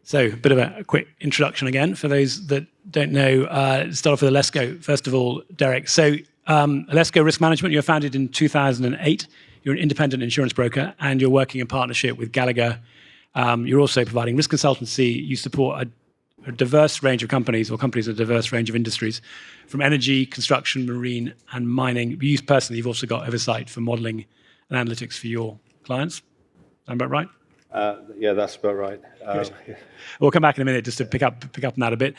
So a bit of a quick introduction again for those that don't know. Start off with Alesco, first of all, Derek. So Alesco Risk Management, you were founded in 2008. You're an independent insurance broker, and you're working in partnership with Gallagher. You're also providing risk consultancy. You support a diverse range of companies, or companies of a diverse range of industries, from energy, construction, marine, and mining. You personally, you've also got oversight for modeling and analytics for your clients. Am I about right? Yeah, that's about right. We'll come back in a minute just to pick up on that a bit.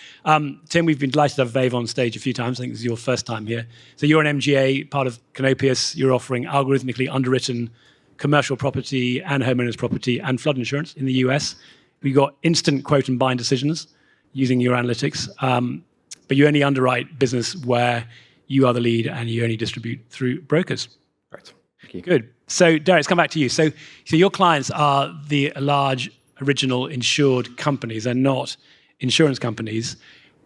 Tim, we've been delighted to have Vave on stage a few times. I think this is your first time here. So you're an MGA, part of Canopius. You're offering algorithmically underwritten commercial property and homeowners property and flood insurance in the US. We've got instant quote and bind decisions using your analytics. But you only underwrite business where you are the lead and you only distribute through brokers. Right. Thank you. Good. So, Derek, let's come back to you. So your clients are the large original insured companies and not insurance companies.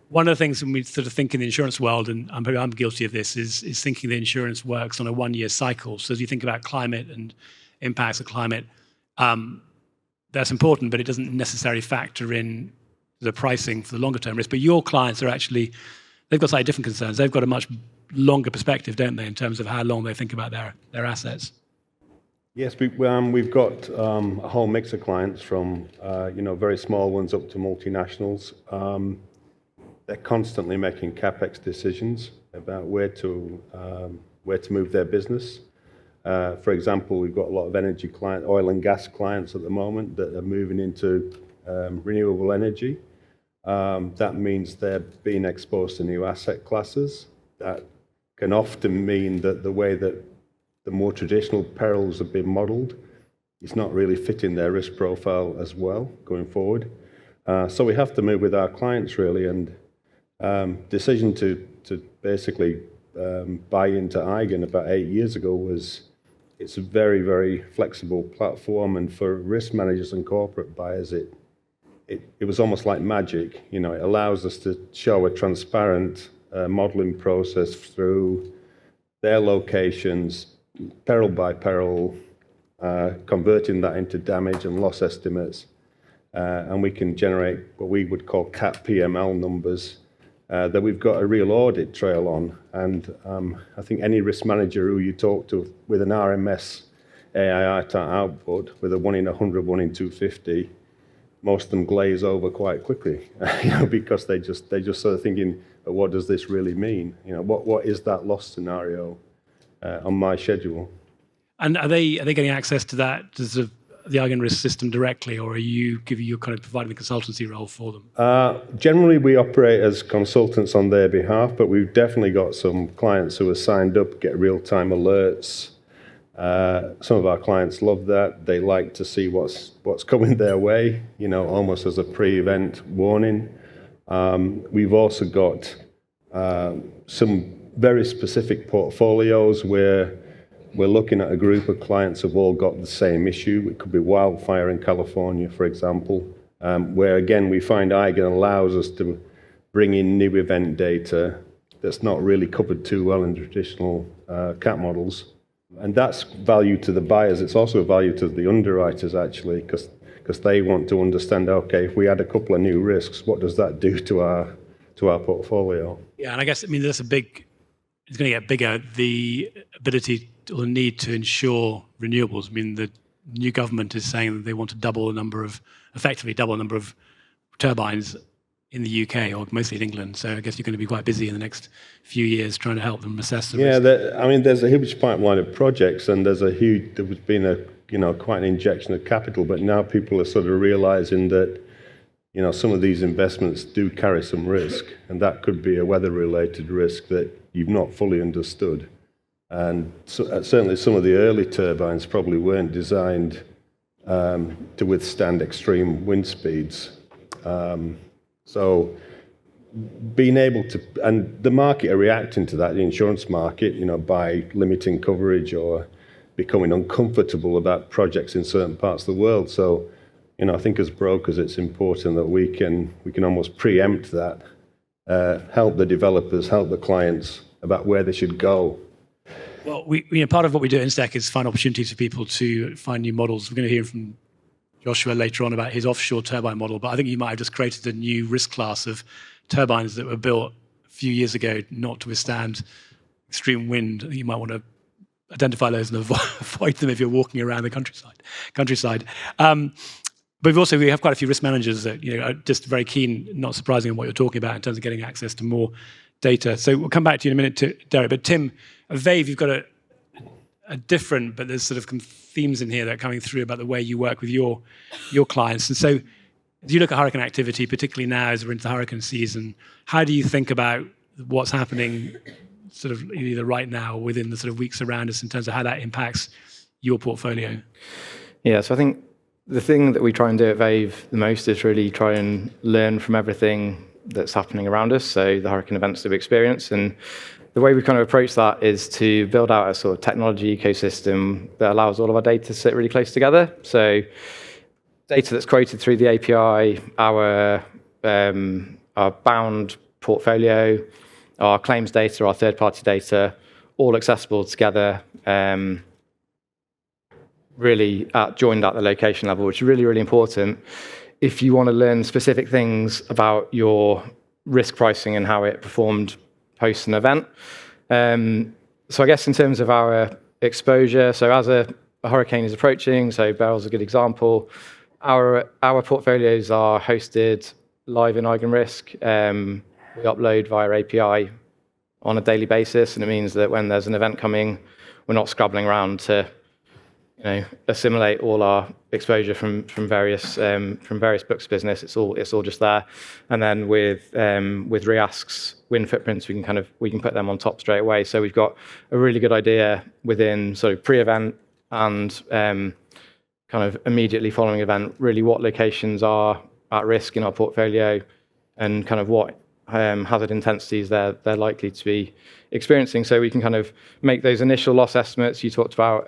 One of the things when we sort of think in the insurance world, and I'm guilty of this, is thinking that insurance works on a one-year cycle. So as you think about climate and impacts of climate, that's important, but it doesn't necessarily factor in the pricing for the longer-term risk. But your clients are actually, they've got slightly different concerns. They've got a much longer perspective, don't they, in terms of how long they think about their assets? Yes, we've got a whole mix of clients from very small ones up to multinationals. They're constantly making capex decisions about where to move their business. For example, we've got a lot of energy clients, oil and gas clients at the moment that are moving into renewable energy. That means they're being exposed to new asset classes. That can often mean that the way that the more traditional perils have been modelled, it's not really fitting their risk profile as well going forward. So we have to move with our clients really, and decision to basically buy into Eigen about 8 years ago was, it's a very, very flexible platform, and for risk managers and corporate buyers, it was almost like magic. It allows us to show a transparent modelling process through their locations, peril by peril, converting that into damage and loss estimates, and we can generate what we would call CAT PML numbers that we've got a real audit trail on. And I think any risk manager who you talk to with an RMS AII type output, with a 1 in 100, 1 in 250, most of them glaze over quite quickly, because they just sort of thinking, what does this really mean? What is that loss scenario on my schedule? And are they getting access to that, to sort of the Eigen Risk system directly, or are you kind of providing the consultancy role for them? Generally, we operate as consultants on their behalf, but we've definitely got some clients who are signed up, get real-time alerts. Some of our clients love that. They like to see what's coming their way, almost as a pre-event warning. We've also got some very specific portfolios where we're looking at a group of clients who've all got the same issue. It could be wildfire in California, for example, where again we find Eigen allows us to bring in new event data that's not really covered too well in traditional CAT models. And that's value to the buyers. It's also a value to the underwriters, actually, because they want to understand, okay, if we add a couple of new risks, what does that do to our portfolio? Yeah, and I guess, it's going to get bigger, the ability or the need to insure renewables. The new government is saying that they want to effectively double the number of turbines in the UK, or mostly in England. So I guess you're going to be quite busy in the next few years trying to help them assess the risk. There's a huge pipeline of projects, and there was been quite an injection of capital, but now people are sort of realizing that some of these investments do carry some risk, and that could be a weather-related risk that you've not fully understood. And so, certainly some of the early turbines probably weren't designed to withstand extreme wind speeds. So being able to, and the market are reacting to that, the insurance market, by limiting coverage or becoming uncomfortable about projects in certain parts of the world. So, I think as brokers, it's important that we can almost preempt that, help the developers, help the clients about where they should go. Well, part of what we do at InsTech is find opportunities for people to find new models. We're going to hear from Joshua later on about his offshore turbine model, but I think you might have just created a new risk class of turbines that were built a few years ago not to withstand extreme wind. You might want to identify those and avoid them if you're walking around the countryside. But we have quite a few risk managers that are just very keen, not surprising, on what you're talking about in terms of getting access to more data. So we'll come back to you in a minute, Derek. But Tim, at Vave, you've got a different, but there's sort of themes in here that are coming through about the way you work with your clients. And so as you look at hurricane activity, particularly now as we're into hurricane season, how do you think about what's happening sort of either right now or within the sort of weeks around us in terms of how that impacts your portfolio? Yeah, so I think the thing that we try and do at Vave the most is really try and learn from everything that's happening around us, so the hurricane events that we experience. And the way we kind of approach that is to build out a sort of technology ecosystem that allows all of our data to sit really close together. So data that's quoted through the API, our bound portfolio, our claims data, our third-party data, all accessible together, really joined at the location level, which is really, really important if you want to learn specific things about your risk pricing and how it performed post an event. So I guess in terms of our exposure, so as a hurricane is approaching, so Beryl's a good example, our portfolios are hosted live in EigenRisk. We upload via API on a daily basis, and it means that when there's an event coming, we're not scrabbling around to assimilate all our exposure from various books of business. It's all just there. And then with Reask's wind footprints, we can put them on top straight away. So we've got a really good idea within sort of pre-event and kind of immediately following event, really what locations are at risk in our portfolio and kind of what hazard intensities they're likely to be experiencing. So we can kind of make those initial loss estimates. You talked about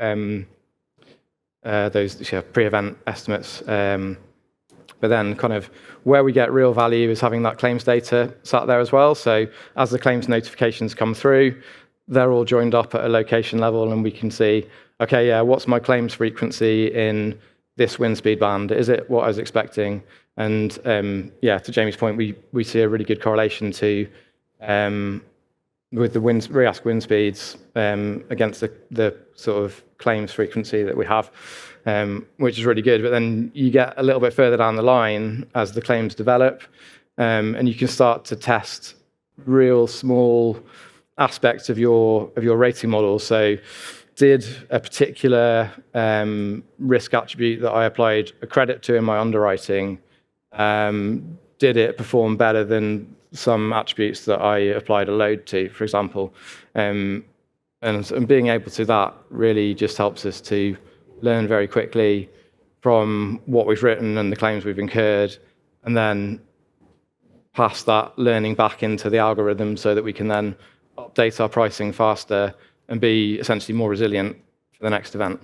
those pre-event estimates. But then kind of where we get real value is having that claims data sat there as well. So as the claims notifications come through, they're all joined up at a location level, and we can see, okay, yeah, what's my claims frequency in this wind speed band? Is it what I was expecting? And to Jamie's point, we see a really good correlation to with the Reask wind speeds against the sort of claims frequency that we have, which is really good. But then you get a little bit further down the line as the claims develop, and you can start to test real small aspects of your rating model. So did a particular risk attribute that I applied a credit to in my underwriting, did it perform better than some attributes that I applied a load to, for example? And being able to that really just helps us to learn very quickly from what we've written and the claims we've incurred, and then pass that learning back into the algorithm so that we can then update our pricing faster and be essentially more resilient for the next event.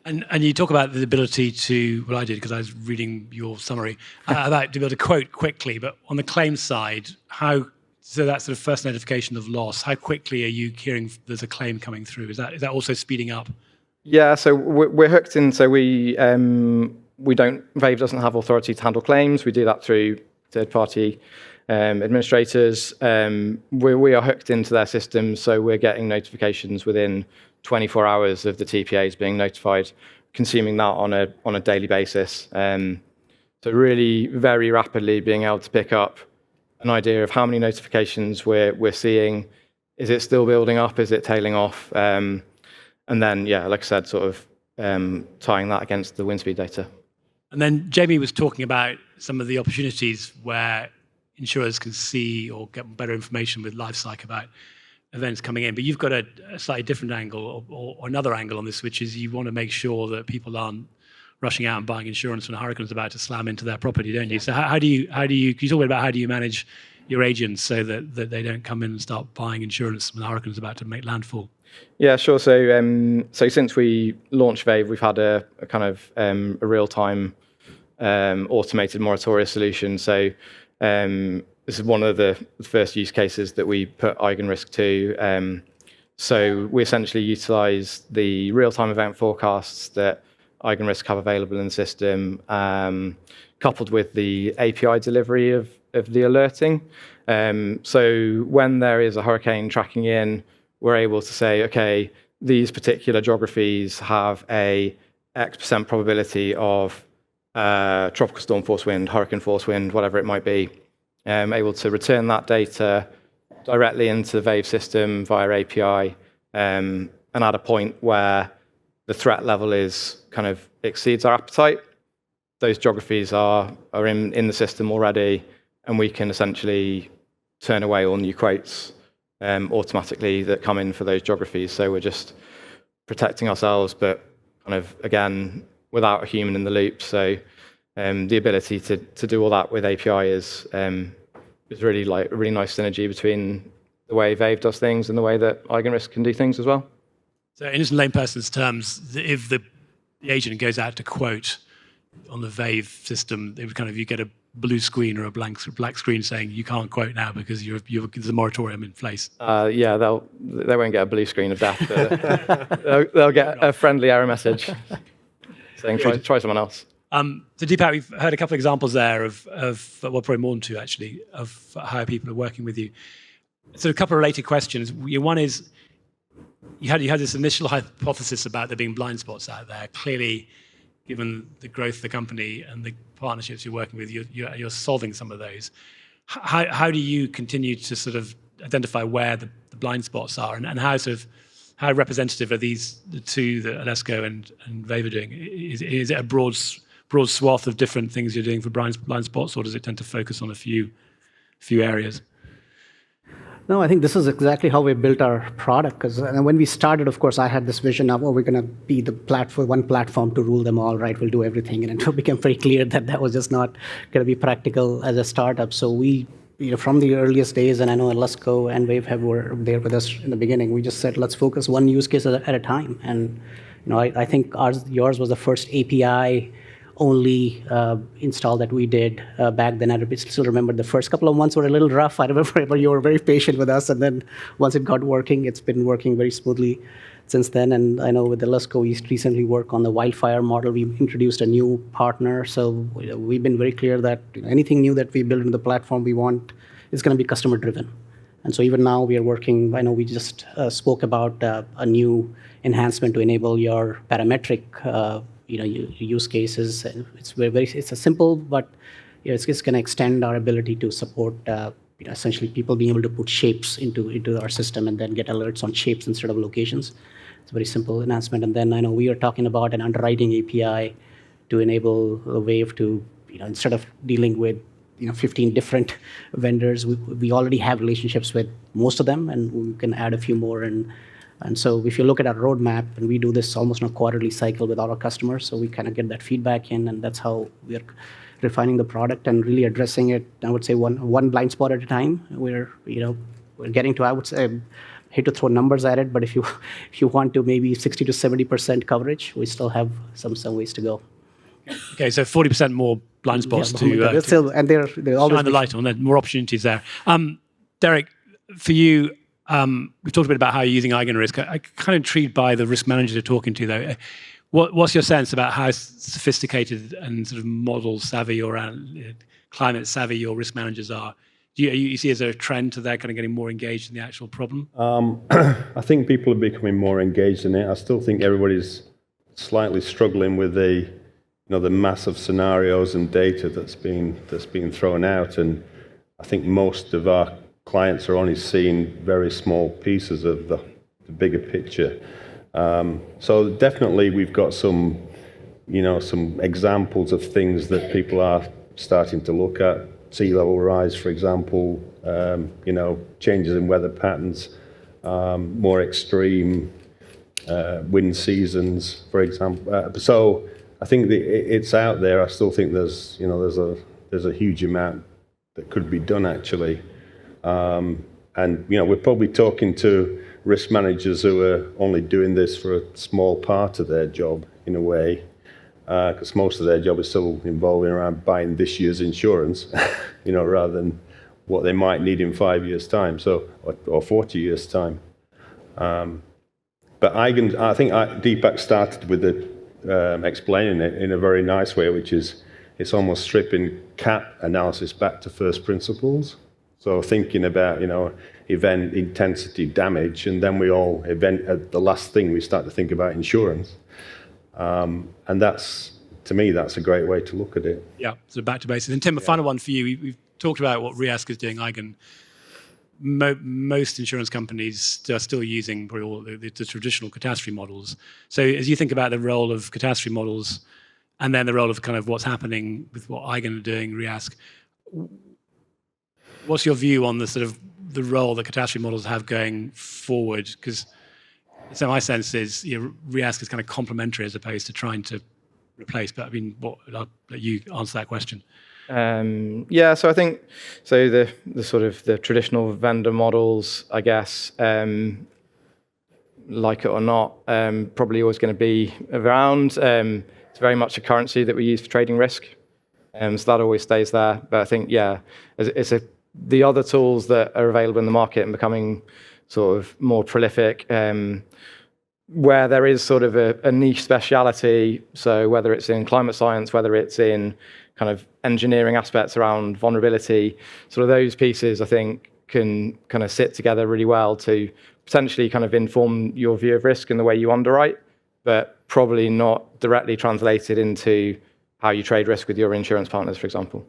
And you talk about the ability to, well, I did because I was reading your summary, about to be able to quote quickly, but on the claims side, so that sort of first notification of loss, how quickly are you hearing there's a claim coming through? Is that also speeding up? Yeah, so we're hooked in, so Vave doesn't have authority to handle claims. We do that through third-party administrators. We are hooked into their systems, so we're getting notifications within 24 hours of the TPAs being notified, consuming that on a daily basis. So really very rapidly being able to pick up an idea of how many notifications we're seeing. Is it still building up? Is it tailing off? And then, yeah, like I said, sort of tying that against the wind speed data. And then Jamie was talking about some of the opportunities where insurers can see or get better information with LifeCycle about events coming in. But you've got a slightly different angle or another angle on this, which is you want to make sure that people aren't rushing out and buying insurance when a hurricane's about to slam into their property, don't you? So how do you can you talk a bit about how do you manage your agents so that they don't come in and start buying insurance when the hurricane's about to make landfall? Yeah, sure. So since we launched Vave, we've had a kind of a real-time automated moratoria solution. So this is one of the first use cases that we put EigenRisk to. So we essentially utilize the real-time event forecasts that EigenRisk have available in the system, coupled with the API delivery of the alerting. So when there is a hurricane tracking in, we're able to say, okay, these particular geographies have a X% probability of tropical storm force wind, hurricane force wind, whatever it might be. Able to return that data directly into the Vave system via API, and at a point where the threat level is kind of exceeds our appetite, those geographies are in the system already, and we can essentially turn away all new quotes automatically that come in for those geographies. So we're just protecting ourselves, but kind of, again, without a human in the loop. So the ability to do all that with API is really like a really nice synergy between the way Vave does things and the way that EigenRisk can do things as well. So in just layperson's terms, if the agent goes out to quote on the Vave system, it would kind of, you get a blue screen or a black screen saying you can't quote now because there's a moratorium in place. Yeah, they won't get a blue screen of death. But they'll get a friendly error message saying try someone else. So Deepak, we've heard a couple of examples there of well, probably more than two actually, of how people are working with you. So a couple of related questions. One is, you had this initial hypothesis about there being blind spots out there. Clearly, given the growth of the company and the partnerships you're working with, you're solving some of those. How do you continue to sort of identify where the blind spots are, and how representative are the two that Alesco and Vave are doing? Is it a broad swath of different things you're doing for blind spots, or does it tend to focus on a few areas? No, I think this is exactly how we built our product. Because when we started, of course, I had this vision of, we're going to be the one platform to rule them all, right? We'll do everything. And it became very clear that was just not going to be practical as a startup. So we, from the earliest days, and I know Alesco and Vave were there with us in the beginning, we just said, let's focus one use case at a time. And I think yours was the first API only install that we did back then. I still remember the first couple of months were a little rough. I remember you were very patient with us, and then once it got working, it's been working very smoothly since then. And I know with Alesco, we recently worked on the wildfire model. We introduced a new partner, so we've been very clear that anything new that we build into the platform we want is going to be customer driven. And so even now we are working, I know we just spoke about a new enhancement to enable your parametric use cases. It's it's a simple, but it's just going to extend our ability to support essentially people being able to put shapes into our system and then get alerts on shapes instead of locations. It's a very simple enhancement. And then I know we are talking about an underwriting API to enable Vave to, instead of dealing with 15 different vendors, we already have relationships with most of them, and we can add a few more. And so if you look at our roadmap, and we do this almost on a quarterly cycle with all our customers, so we kind of get that feedback in, and that's how we are refining the product and really addressing it, I would say, one blind spot at a time. We're getting to, I would say, I hate to throw numbers at it, but if you want to maybe 60 to 70% coverage, we still have some ways to go. Okay, so 40% more blind spots to still, and they're always shine the light on. There more opportunities there. Derek, for you, we've talked a bit about how you're using EigenRisk. I'm kind of intrigued by the risk managers you're talking to, though. What's your sense about how sophisticated and sort of model savvy or climate savvy your risk managers are? Do you see, is there a trend to that kind of getting more engaged in the actual problem? I think people are becoming more engaged in it. I still think everybody's slightly struggling with the massive scenarios and data that's being thrown out, and I think most of our clients are only seeing very small pieces of the bigger picture. So definitely we've got some examples of things that people are starting to look at. Sea level rise, for example, changes in weather patterns, more extreme wind seasons, for example. So I think it's out there. I still think there's a huge amount that could be done actually. And we're probably talking to risk managers who are only doing this for a small part of their job in a way, because most of their job is still involving around buying this year's insurance, rather than what they might need in 5 years' time, or 40 years' time. But I think Deepak started with explaining it in a very nice way, which is it's almost stripping cat analysis back to first principles. So thinking about, event intensity damage, and then we all the last thing we start to think about insurance. And that's, to me, that's a great way to look at it. Yeah, so back to basics. And Tim, a final one for you. We've talked about what Risk is doing. Most insurance companies are still using probably all the traditional catastrophe models. So as you think about the role of catastrophe models and then the role of kind of what's happening with what Eigen are doing, Risk, what's your view on the sort of the role that catastrophe models have going forward? Because so my sense is Risk is kind of complementary as opposed to trying to replace. But I mean, I'll let you answer that question. Yeah, so I think the sort of the traditional vendor models, I guess, like it or not, probably always going to be around. It's very much a currency that we use for trading risk, so that always stays there. But I think, yeah, the other tools that are available in the market and becoming sort of more prolific, where there is sort of a niche speciality. So whether it's in climate science, whether it's in kind of engineering aspects around vulnerability, sort of those pieces, I think, can kind of sit together really well to potentially kind of inform your view of risk and the way you underwrite, but probably not directly translated into how you trade risk with your insurance partners, for example.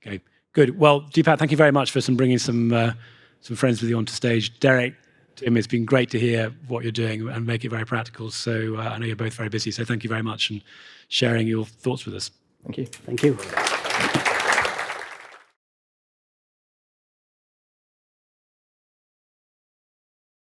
Okay, good. Well, Deepak, thank you very much for bringing some friends with you onto stage. Derek, Tim, it's been great to hear what you're doing and make it very practical. So I know you're both very busy, so thank you very much and sharing your thoughts with us. Thank you. Thank you.